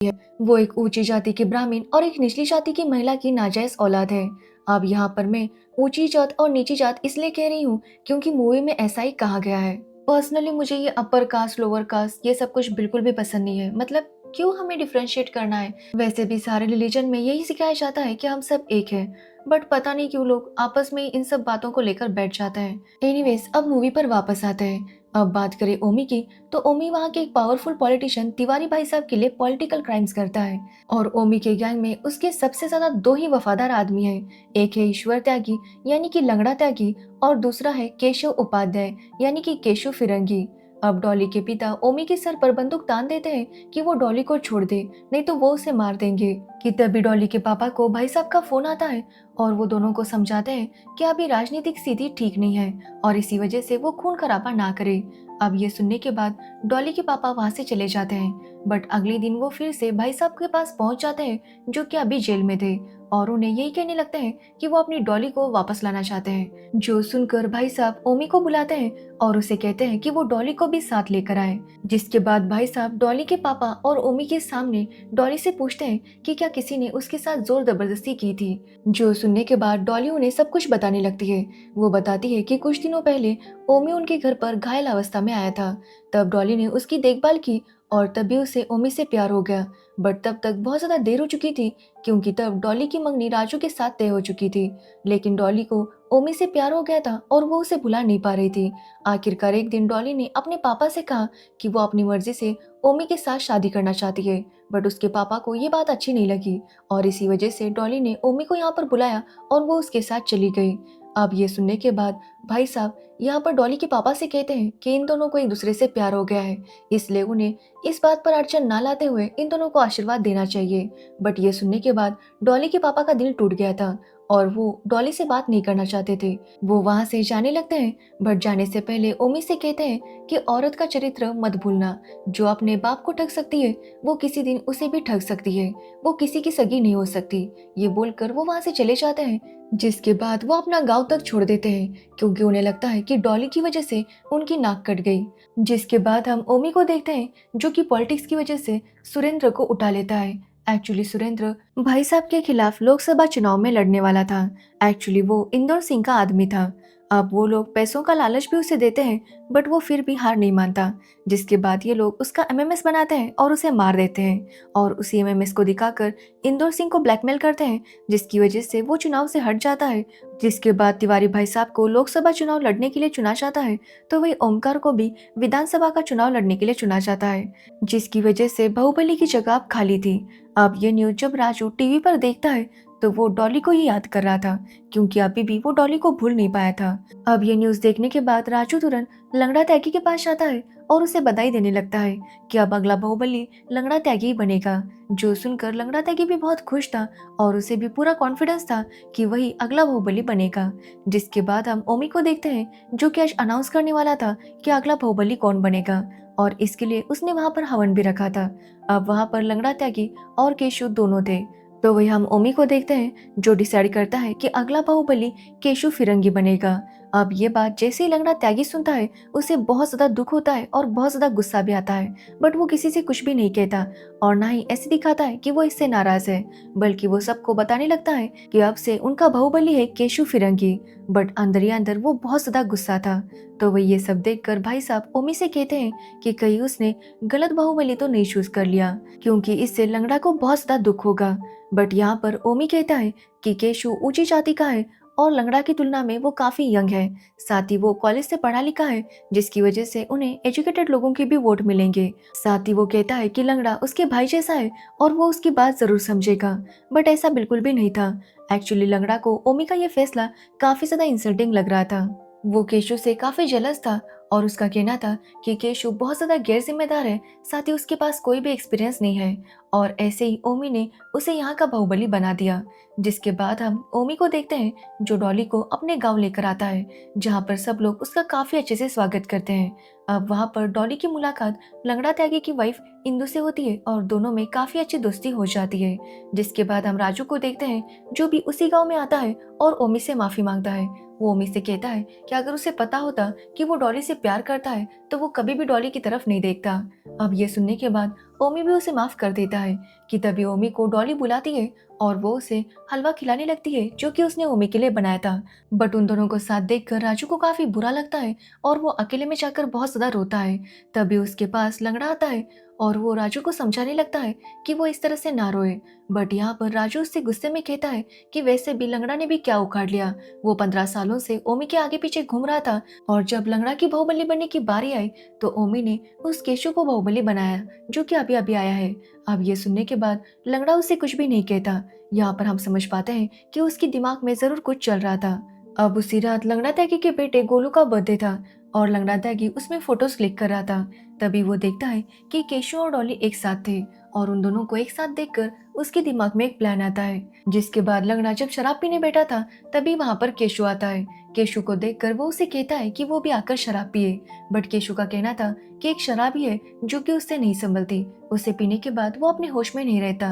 वो एक ऊंची जाति के ब्राह्मण और एक निचली जाति की महिला की नाजायज औलाद है। अब यहाँ पर मैं ऊंची जात और नीची जात इसलिए कह रही हूँ क्योंकि मूवी में ऐसा ही कहा गया है। पर्सनली मुझे ये अपर कास्ट लोअर कास्ट ये सब कुछ बिल्कुल भी पसंद नहीं है। मतलब क्यों हमें डिफ्रेंशिएट करना है? वैसे भी सारे रिलीजन में यही सिखाया जाता है कि हम सब एक हैं। बट पता नहीं क्यों लोग आपस में इन सब बातों को लेकर बैठ जाते हैं। एनीवेज, अब मूवी पर वापस आते हैं। अब बात करें ओमी की, तो ओमी वहाँ के एक पावरफुल पॉलिटिशियन तिवारी भाई साहब के लिए पॉलिटिकल क्राइम्स करता है। और ओमी के गैंग में उसके सबसे ज्यादा दो ही वफादार आदमी हैं। एक है ईश्वर त्यागी यानी कि लंगड़ा त्यागी, और दूसरा है केशव उपाध्याय यानी कि केशव फिरंगी। अब डॉली के पिता ओमी के सर पर बंदूक तान देते हैं कि वो डॉली को छोड़ दे, नहीं तो वो उसे मार देंगे। कि तभी डॉली के पापा को भाई साहब का फोन आता है और वो दोनों को समझाते हैं कि अभी राजनीतिक स्थिति ठीक नहीं है और इसी वजह से वो खून खराबा ना करे। अब ये सुनने के बाद डॉली के पापा वहां से चले जाते हैं। बट अगले दिन वो फिर से भाई साहब के पास पहुंच जाते हैं जो कि अभी जेल में थे, और उन्हें यही कहने लगते हैं कि वो अपनी डॉली को वापस लाना चाहते हैं। जो सुनकर भाई साहब ओमी को बुलाते हैं और उसे कहते हैं कि वो डॉली को भी साथ लेकर आए। जिसके बाद भाई साहब डॉली के पापा और ओमी के सामने डॉली से पूछते हैं कि क्या किसी ने उसके साथ जोर जबरदस्ती की थी। जो सुनने के बाद डॉली उन्हें सब कुछ बताने लगती है। वो बताती है कि कुछ दिनों पहले ओमी उनके घर पर घायल अवस्था में आया था। तब डॉली ने उसकी देखभाल की और तभी उसे ओमी से प्यार हो गया। बट तब तक बहुत ज्यादा देर हो चुकी थी क्योंकि तब डॉली की मंगनी राजू के साथ तय हो चुकी थी। लेकिन डॉली को ओमी से प्यार हो गया था और वो उसे भुला नहीं पा रही थी। आखिरकार एक दिन डॉली ने अपने पापा से कहा कि वो अपनी मर्जी से ओमी के साथ शादी करना चाहती है। बट उसके पापा को ये बात अच्छी नहीं लगी और इसी वजह से डॉली ने ओमी को यहाँ पर बुलाया और वो उसके साथ चली गई। अब ये सुनने के बाद भाई साहब यहाँ पर डॉली के पापा से कहते हैं कि इन दोनों को एक दूसरे से प्यार हो गया है, इसलिए उन्हें इस बात पर अड़चन ना लाते हुए इन दोनों को आशीर्वाद देना चाहिए। बट ये सुनने के बाद डॉली के पापा का दिल टूट गया था और वो डॉली से बात नहीं करना चाहते थे। वो वहां से जाने लगते हैं। बट जाने से पहले ओमी से कहते हैं कि औरत का चरित्र मत भूलना। जो अपने बाप को ठग सकती है वो किसी दिन उसे भी ठग सकती है। वो किसी की सगी नहीं हो सकती। ये बोलकर वो वहां से चले जाते हैं। जिसके बाद वो अपना गांव तक छोड़ देते हैं क्योंकि उन्हें लगता है कि डॉली की वजह से उनकी नाक कट गई। जिसके बाद हम ओमी को देखते हैं जो कि पॉलिटिक्स की वजह से सुरेंद्र को उठा लेता है। एक्चुअली सुरेंद्र भाई साहब के खिलाफ लोकसभा चुनाव में लड़ने वाला था। एक्चुअली वो इंदौर सिंह का आदमी था। अब वो लोग पैसों का लालच भी उसे देते हैं बट वो फिर भी हार नहीं मानता। जिसके बाद ये लोग उसका एमएमएस बनाते हैं और उसे मार देते हैं और उसी एमएमएस को दिखाकर इंदौर सिंह को ब्लैकमेल करते हैं, जिसकी वजह से वो चुनाव से हट जाता है। जिसके बाद तिवारी भाई साहब को लोकसभा चुनाव लड़ने के लिए चुना जाता है, तो वही ओमकार को भी विधानसभा का चुनाव लड़ने के लिए चुना जाता है, जिसकी वजह से बाहुबली की जगह अब खाली थी। अब ये न्यूज जब राजू टीवी पर देखता है तो वो डॉली को ही याद कर रहा था क्योंकि अभी भी वो डॉली को भूल नहीं पाया था। अब ये न्यूज देखने के बाद राजू तुरंत लंगड़ा त्यागी के पास जाता है और उसे बधाई देने लगता है कि अब अगला बाहुबली लंगड़ा त्यागी ही बनेगा। जो सुनकर लंगड़ा त्यागी भी बहुत खुश था और उसे भी पूरा कॉन्फिडेंस था कि वही अगला बाहुबली बनेगा। जिसके बाद हम ओमी को देखते हैं जो कि आज अनाउंस करने वाला था कि अगला बाहुबली कौन बनेगा, और इसके लिए उसने वहां पर हवन भी रखा था। अब वहां पर लंगड़ा त्यागी और केशु दोनों थे। तो वही हम ओमी को देखते हैं जो डिसाइड करता है कि अगला बाहुबली केशु फिरंगी बनेगा। अब ये बात जैसे ही लंगड़ा त्यागी सुनता है उसे बहुत ज्यादा दुख होता है और बहुत ज्यादा गुस्सा भी आता है। बट वो किसी से कुछ भी नहीं कहता और ना ही ऐसे दिखाता है कि वो इससे नाराज है, बल्कि वो सबको बताने लगता है कि अब से उनका बाहुबली है केशु फिरंगी। बट अंदर ही अंदर वो बहुत ज्यादा गुस्सा था। तो वही ये सब देखकर भाई साहब ओमी से कहते हैं कि कहीं उसने गलत बाहुबली तो नहीं चूज कर लिया, क्योंकि इससे लंगड़ा को बहुत ज्यादा दुख होगा। बट यहाँ पर ओमी कहता है कि केशु ऊंची जाति का है और लंगड़ा की तुलना में वो काफी यंग है, साथ ही वो कॉलेज से पढ़ा लिखा है, जिसकी वजह से उन्हें एजुकेटेड लोगों के भी वोट मिलेंगे। साथ ही वो कहता है कि लंगड़ा उसके भाई जैसा है और वो उसकी बात जरूर समझेगा। बट ऐसा बिल्कुल भी नहीं था। एक्चुअली लंगड़ा को ओमी का ये फैसला काफी ज्यादा इंसल्टिंग लग रहा था। वो केशु से काफी जेलस था और उसका कहना था कि केशु बहुत ज्यादा गैर जिम्मेदार है, साथ ही उसके पास कोई भी एक्सपीरियंस नहीं है, और ऐसे ही ओमी ने उसे यहाँ का बाहुबली बना दिया। जिसके बाद हम ओमी को देखते हैं जो डॉली को अपने गांव लेकर आता है, जहाँ पर सब लोग उसका काफी अच्छे से स्वागत करते हैं। अब वहाँ पर डॉली की मुलाकात लंगड़ा त्यागी की वाइफ इंदु से होती है और दोनों में काफी अच्छी दोस्ती हो जाती है। जिसके बाद हम राजू को देखते हैं जो भी उसी गाँव में आता है और ओमी से माफी मांगता है। वो ओमी से कहता है कि अगर उसे पता होता कि वो डॉली से प्यार करता है तो वो कभी भी डॉली की तरफ नहीं देखता। अब ये सुनने के बाद ओमी भी उसे माफ कर देता है कि तभी ओमी को डॉली बुलाती है और वो उसे हलवा खिलाने लगती है जो कि उसने ओमी के लिए बनाया था। बट उन दोनों को साथ देखकर राजू को काफी बुरा लगता है और वो अकेले में जाकर बहुत ज्यादा रोता है। तभी उसके पास लंगड़ा आता है और वो राजू को समझाने लगता है कि वो इस तरह से ना रोए। बट यहाँ पर राजू उससे गुस्से में कहता है कि वैसे भी लंगड़ा ने भी क्या उखाड़ लिया, वो 15 सालों से ओमी के आगे पीछे घूम रहा था और जब लंगड़ा की बाहुबली बनने की बारी आई तो ओमी ने उस केशु को बाहुबली बनाया जो कि अभी अभी आया है। अब ये सुनने के बाद लंगड़ा उसे कुछ भी नहीं कहता। यहाँ पर हम समझ पाते हैं कि उसके दिमाग में जरूर कुछ चल रहा था। अब उसी रात लंगड़ा त्यागी के बेटे गोलू का बर्थडे था और लंगड़ा त्यागी उसमें फोटोज क्लिक कर रहा था। तभी वो देखता है कि केशु और डॉली एक साथ थे और उन दोनों को एक साथ देखकर उसके दिमाग में एक प्लान आता है। जिसके बाद लंगड़ा जब शराब पीने बैठा था तभी वहां पर केशु आता है। केशु को देखकर वो उसे कहता है कि वो भी आकर शराब पिए। बट केशु का कहना था कि एक शराबी है जो कि उससे नहीं संभलती, उसे पीने के बाद वो अपने होश में नहीं रहता।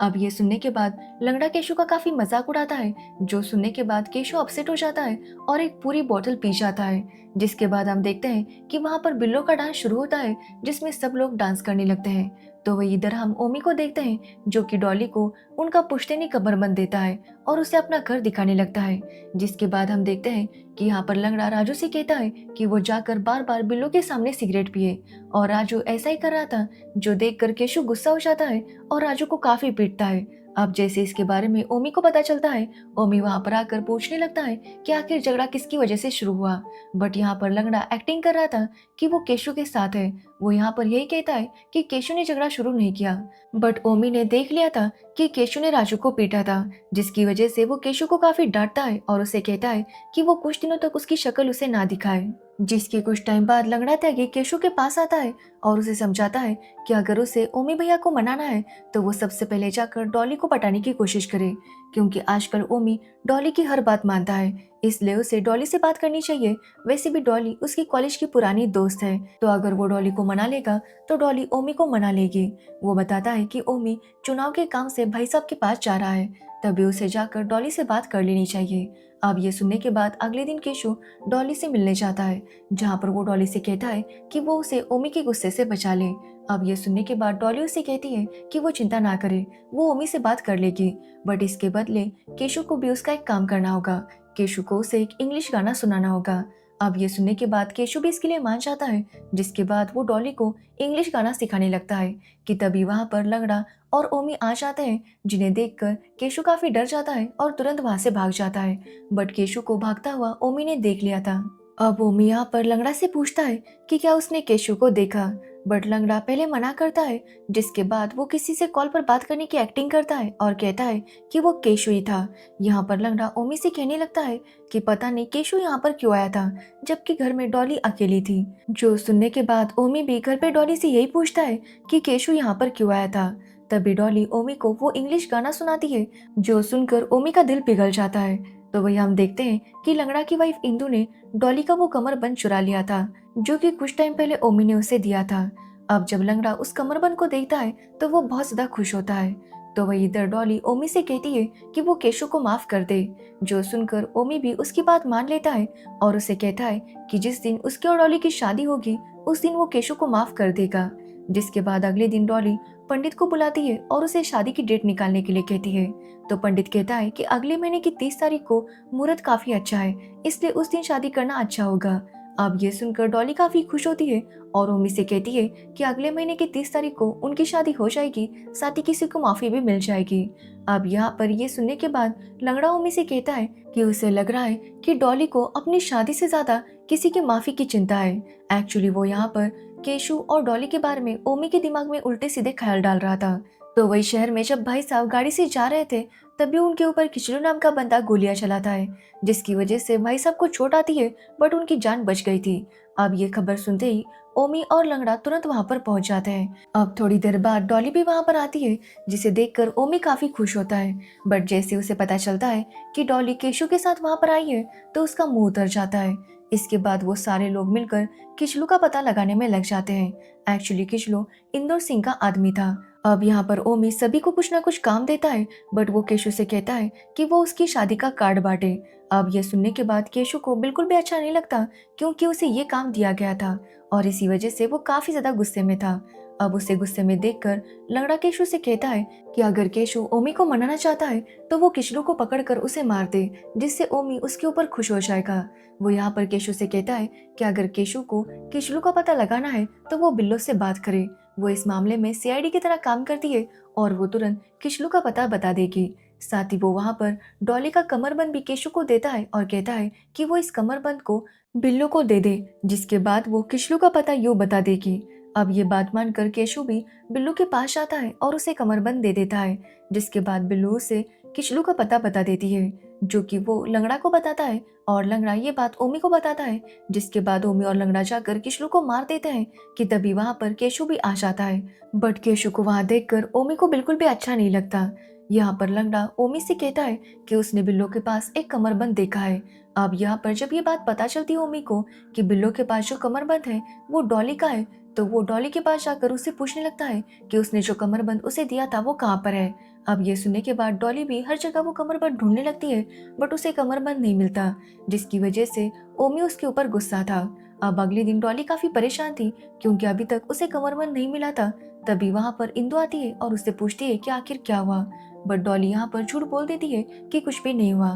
अब ये सुनने के बाद लंगड़ा केशु का काफी मजाक उड़ाता है, जो सुनने के बाद केशु अपसेट हो जाता है और एक पूरी बोतल पी जाता है। जिसके बाद हम देखते हैं कि वहां पर बिल्लो का डांस शुरू होता है जिसमें सब लोग डांस करने लगते हैं। तो वही इधर हम ओमी को देखते हैं जो कि डॉली को उनका पुश्तैनी कमरबंद देता है और उसे अपना घर दिखाने लगता है। जिसके बाद हम देखते हैं कि यहाँ पर लंगड़ा राजू से कहता है कि वो जाकर बार बार बिल्लो के सामने सिगरेट पिए और राजू ऐसा ही कर रहा था, जो देखकर केशु गुस्सा हो जाता है और राजू को काफी पीटता है। अब जैसे इसके बारे में ओमी को पता चलता है, ओमी वहां पर आकर पूछने लगता है कि आखिर झगड़ा किसकी वजह से शुरू हुआ। बट यहाँ पर लंगड़ा एक्टिंग कर रहा था कि वो केशु के साथ है। वो यहाँ पर यही कहता है कि केशु ने झगड़ा शुरू नहीं किया। बट ओमी ने देख लिया था कि केशु ने राजू को पीटा था, जिसकी वजह से वो केशु को काफी डांटता है और उसे कहता है कि वो कुछ दिनों तक उसकी शक्ल उसे ना दिखाए। जिसके कुछ टाइम बाद लंगड़ा त्यागी केशु के पास आता है और उसे समझाता है कि अगर उसे ओमी भैया को मनाना है तो वो सबसे पहले जाकर डॉली को पटाने की कोशिश करे, क्योंकि आजकल ओमी डॉली की हर बात मानता है, इसलिए उसे डॉली से बात करनी चाहिए। वैसे भी डॉली उसकी कॉलेज की पुरानी दोस्त है, तो अगर वो डॉली को मना लेगा तो डॉली ओमी को मना लेगी। वो बताता है कि ओमी चुनाव के काम से भाई साहब के पास जा रहा है, तभी उसे जाकर डॉली से बात कर लेनी चाहिए। अब ये सुनने के बाद अगले दिन केशु डॉली से मिलने जाता है, जहाँ पर वो डॉली से कहता है कि वो उसे ओमी के गुस्से से बचा ले। अब ये सुनने के बाद डॉली उसे कहती है कि वो चिंता ना करे, वो ओमी से बात कर लेगी। बट इसके बदले केशु को भी उसका एक काम करना होगा, केशु को उसे एक इंग्लिश गाना सुनाना होगा। अब ये सुनने के बाद केशु भी इसके लिए मान जाता है, जिसके बाद वो डॉली को इंग्लिश गाना सिखाने लगता है कि तभी वहां पर लंगड़ा और ओमी आ जाते हैं, जिन्हें देखकर केशु काफी डर जाता है और तुरंत वहां से भाग जाता है। बट केशु को भागता हुआ ओमी ने देख लिया था। अब ओमी यहाँ पर लंगड़ा से पूछता है कि क्या उसने केशु को देखा, बट लंगड़ा पहले मना करता है। जिसके बाद वो किसी से कॉल पर बात करने की एक्टिंग करता है और कहता है कि वो केशु ही था। यहाँ पर लंगड़ा ओमी से कहने लगता है कि पता नहीं केशु यहाँ पर क्यों आया था, जबकि घर में डॉली अकेली थी। जो सुनने के बाद ओमी भी घर पे डॉली से यही पूछता है कि केशु यहाँ पर क्यों आया था। तभी डॉली ओमी को वो इंग्लिश गाना सुनाती है, जो सुनकर ओमी का दिल पिघल जाता है। तो वही हम देखते हैं कि लंगड़ा की वाइफ इंदु ने डॉली का वो कमरबंद चुरा लिया था, जो कि कुछ टाइम पहले ओमी ने उसे दिया था। अब जब लंगड़ा उस कमरबंद को देखता है तो वो बहुत ज्यादा खुश होता है। तो वही इधर डॉली ओमी से कहती है कि वो केशु को माफ कर दे, जो सुनकर ओमी भी उसकी बात मान लेता है और उसे कहता है कि जिस दिन उसकी और डॉली की शादी होगी उस दिन वो केशु को माफ कर देगा। जिसके बाद अगले दिन डॉली पंडित को बुलाती है और उसे शादी की डेट निकालने के लिए कहती है। तो पंडित कहता है कि अगले महीने की 30 तारीख को मुहूर्त काफी अच्छा है, इसलिए उस दिन शादी करना अच्छा होगा। अब ये सुनकर डॉली काफी खुश होती है और ओमी से कहती है कि अगले महीने की 30 तारीख को उनकी शादी हो जाएगी, साथ ही किसी को माफी भी मिल जाएगी। अब यहाँ पर ये सुनने के बाद लंगड़ा ओमी से कहता है कि उसे लग रहा है कि डॉली को अपनी शादी से ज्यादा किसी की माफी की चिंता है। एक्चुअली वो यहाँ पर केशु और डॉली के बारे में ओमी के दिमाग में उल्टे सीधे ख्याल डाल रहा था। तो वही शहर में जब भाई साहब गाड़ी से जा रहे थे तभी उनके ऊपर किचलू नाम का बंदा गोलियां चलाता है, जिसकी वजह से भाई साहब को चोट आती है, बट उनकी जान बच गई थी। अब ये खबर सुनते ही ओमी और लंगड़ा तुरंत वहां पर पहुंच जाते हैं। अब थोड़ी देर बाद डॉली भी वहां पर आती है, जिसे देखकर ओमी काफी खुश होता है। बट जैसे उसे पता चलता है कि डॉली केशु के साथ वहां पर आई है तो उसका मुंह उतर जाता है। इसके बाद वो सारे लोग मिलकर किचलू का पता लगाने में लग जाते हैं। एक्चुअली किचलू इंदौर सिंह का आदमी था। अब यहाँ पर ओमी सभी को कुछ ना कुछ काम देता है, बट वो केशु से कहता है कि वो उसकी शादी का कार्ड बांटे। अब ये सुनने के बाद केशु को बिल्कुल भी अच्छा नहीं लगता, क्योंकि उसे ये काम दिया गया था और इसी वजह से वो काफी ज्यादा गुस्से में था। अब उसे गुस्से में देखकर लंगड़ा केशु से कहता है कि अगर केशु ओमी को मनाना चाहता है तो वो किचलू को पकड़कर उसे मार दे, जिससे ओमी उसके ऊपर खुश हो जाएगा। वो यहाँ पर केशु से कहता है कि अगर केशु को किचलू का पता लगाना है तो वो बिल्लो से बात करे। वो इस मामले में सीआईडी की तरह काम करती है और वो तुरंत किचलू का पता बता देगी। साथ ही वो वहाँ पर डॉली का कमरबंद भी केशु को देता है और कहता है कि वो इस कमरबंद को बिल्लो को दे दे, जिसके बाद वो किचलू का पता यूं बता देगी। अब ये बात मानकर केशु भी बिल्लू के पास आता है और उसे कमरबंद दे देता है, जिसके बाद बिल्लू उसे किचलू का पता बता देती है, जो कि वो लंगड़ा को बताता है और लंगड़ा ये बात ओमी को बताता है, जिसके बाद ओमी और लंगड़ा जाकर किचलू को मार देते हैं कि तभी वहां पर केशु भी आ जाता है। बट केशु को वहां देखकर ओमी को बिल्कुल भी अच्छा नहीं लगता। यहाँ पर लंगड़ा ओमी से कहता है कि उसने बिल्लो के पास एक कमरबंद देखा है। अब यहाँ पर जब ये बात पता चलती है ओमी को कि बिल्लो के पास जो कमरबंद है वो डॉली का है, तो वो डॉली के पास जाकर उससे पूछने लगता है कि उसने जो कमरबंद उसे दिया था वो कहाँ पर है। अब ये सुनने के बाद डॉली भी हर जगह वो कमरबंद ढूंढने लगती है, बट उसे कमरबंद नहीं मिलता, जिसकी वजह से ओमी उसके ऊपर गुस्सा था। अब अगले दिन डॉली काफी परेशान थी क्योंकि अभी तक उसे कमरबंद नहीं मिला था। तभी वहाँ पर इंदु आती है और उससे पूछती है कि आखिर क्या हुआ, बट डॉली यहाँ पर झूठ बोल देती है कि कुछ भी नहीं हुआ।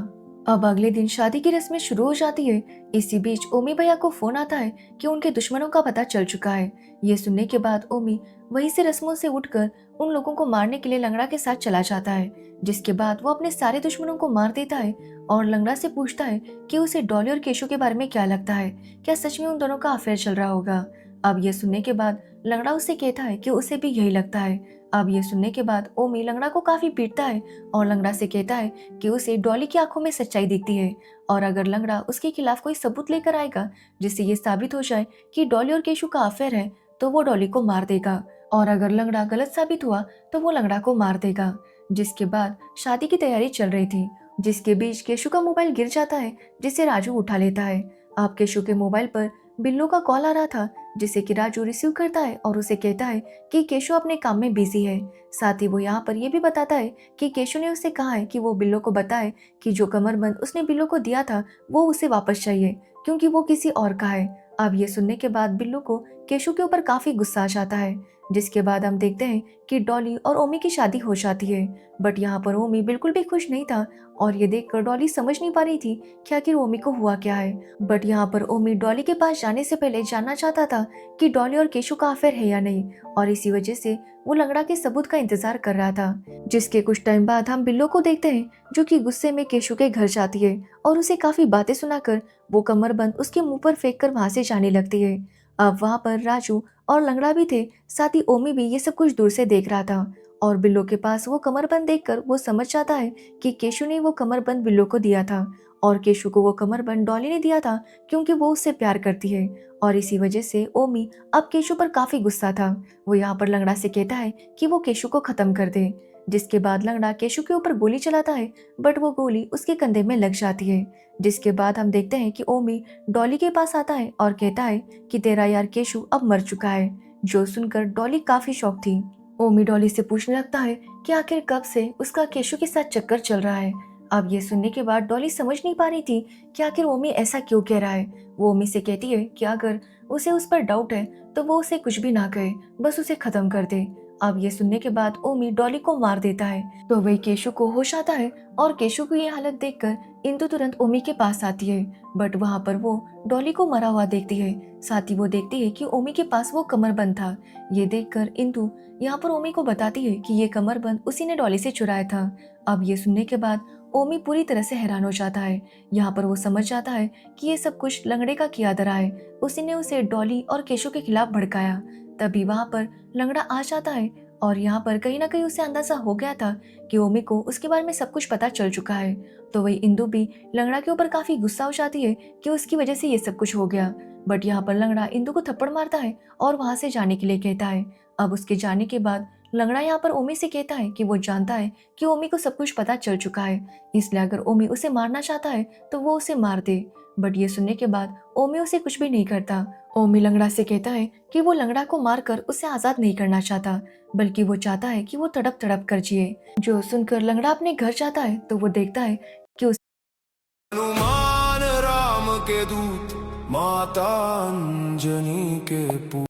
अब अगले दिन शादी की रस्में शुरू हो जाती है। इसी बीच ओमी भैया को फोन आता है कि उनके दुश्मनों का पता चल चुका है। ये सुनने के बाद ओमी वहीं से रस्मों से उठकर उन लोगों को मारने के लिए लंगड़ा के साथ चला जाता है, जिसके बाद वो अपने सारे दुश्मनों को मार देता है और लंगड़ा से पूछता है कि उसे डॉली और केशु के बारे में क्या लगता है, क्या सच में उन दोनों का अफेयर चल रहा होगा। अब ये सुनने के बाद लंगड़ा उससे कहता है कि उसे भी यही लगता है। अब ये सुनने के बाद ओमी लंगड़ा को काफी पीटता है और लंगड़ा से कहता है कि उसे डॉली की आंखों में सच्चाई दिखती है और अगर लंगड़ा उसके खिलाफ कोई सबूत लेकर आएगा जिससे ये साबित हो जाए कि डॉली और केशु का अफेयर है तो वो डॉली को मार देगा, और अगर लंगड़ा गलत साबित हुआ तो वो लंगड़ा को मार देगा। जिसके बाद शादी की तैयारी चल रही थी, जिसके बीच केशु का मोबाइल गिर जाता है, जिसे राजू उठा लेता है। अब केशु के मोबाइल पर बिल्लो का कॉल आ रहा था, जिसे कि राजू रिसीव करता है और उसे कहता है कि केशु अपने काम में बिजी है। साथ ही वो यहाँ पर यह भी बताता है कि केशु ने उससे कहा है कि वो बिल्लो को बताए कि जो कमरबंद उसने बिल्लो को दिया था वो उसे वापस चाहिए क्योंकि वो किसी और का है। अब ये सुनने के बाद बिल्लो को केशु के ऊपर काफी गुस्सा आ जाता है, जिसके बाद हम देखते हैं कि डॉली और ओमी की शादी हो जाती है। बट यहाँ पर ओमी बिल्कुल भी खुश नहीं था और ये देखकर डॉली समझ नहीं पा रही थी कि आखिर ओमी को हुआ क्या है। बट यहाँ पर ओमी डॉली के पास जाने से पहले जानना चाहता था कि डॉली और केशु का अफेयर है या नहीं, और इसी वजह से वो लंगड़ा के सबूत का इंतजार कर रहा था। जिसके कुछ टाइम बाद हम बिल्लो को देखते हैं जो कि गुस्से में केशु के घर जाती है और उसे काफी बातें सुनाकर वो कमरबंद उसके मुंह पर फेंक कर वहां से जाने लगती है। अब वहां पर राजू और लंगड़ा भी थे, साथ ही ओमी भी ये सब कुछ दूर से देख रहा था और बिल्लो के पास वो कमरबंद देखकर वो समझ जाता है कि केशु ने वो कमरबंद बिल्लो को दिया था और केशु को वो कमरबंद डॉली ने दिया था क्योंकि वो उससे प्यार करती है, और इसी वजह से ओमी अब केशु पर काफी गुस्सा था। वो यहाँ पर लंगड़ा से कहता है कि वो केशु को खत्म कर दे, जिसके बाद लंगड़ा केशु के ऊपर गोली चलाता है, बट वो गोली उसके कंधे में लग जाती है। जिसके बाद हम देखते हैं कि ओमी डॉली के पास आता है और कहता है कि तेरा यार केशु अब मर चुका है, जो सुनकर डॉली काफी शॉक थी। ओमी डॉली से पूछने लगता है कि आखिर कब से उसका केशु के साथ चक्कर चल रहा है। अब ये सुनने के बाद डॉली समझ नहीं पा रही थी कि आखिर ओमी ऐसा क्यों कह रहा है। वो ओमी से कहती है कि अगर उसे उस पर डाउट है तो वो उसे कुछ भी ना कहे, बस उसे खत्म कर दे। अब ये सुनने के बाद ओमी डॉली को मार देता है तो वही केशु को होश आता है और केशु की ये हालत देखकर इंदु तुरंत ओमी के पास आती है, बट वहाँ पर वो डॉली को मरा हुआ देखती है। साथ ही वो देखती है कि ओमी के पास वो कमरबंद था। ये देखकर इंदु यहाँ पर ओमी को बताती है कि ये कमरबंद उसी ने डॉली से चुराया था। अब ये सुनने के बाद ओमी पूरी तरह से हैरान हो जाता है। यहाँ पर वो समझ जाता है कि ये सब कुछ लंगड़े का किया धरा है, उसी ने उसे डॉली और केशु के खिलाफ भड़काया। तभी वहाँ पर लंगड़ा आ जाता है और यहाँ पर कहीं ना कहीं उसे अंदाजा हो गया था कि ओमी को उसके बारे में सब कुछ पता चल चुका है। तो वही इंदु भी लंगड़ा के ऊपर काफी गुस्सा हो जाती है कि उसकी वजह से ये सब कुछ हो गया। बट यहाँ पर लंगड़ा इंदु को थप्पड़ मारता है और वहां से जाने के लिए कहता है। अब उसके जाने के बाद लंगड़ा यहाँ पर ओमी से कहता है कि वो जानता है कि ओमी को सब कुछ पता चल चुका है, इसलिए अगर ओमी उसे मारना चाहता है तो वो उसे मार दे। बट ये सुनने के बाद ओमी उसे कुछ भी नहीं करता। ओमी लंगड़ा से कहता है कि वो लंगड़ा को मारकर उसे आजाद नहीं करना चाहता, बल्कि वो चाहता है कि वो तड़प तड़प कर जिए। जो सुनकर लंगड़ा अपने घर जाता है तो वो देखता है कि हनुमान राम के दूत माता अंजनी के पुत्र।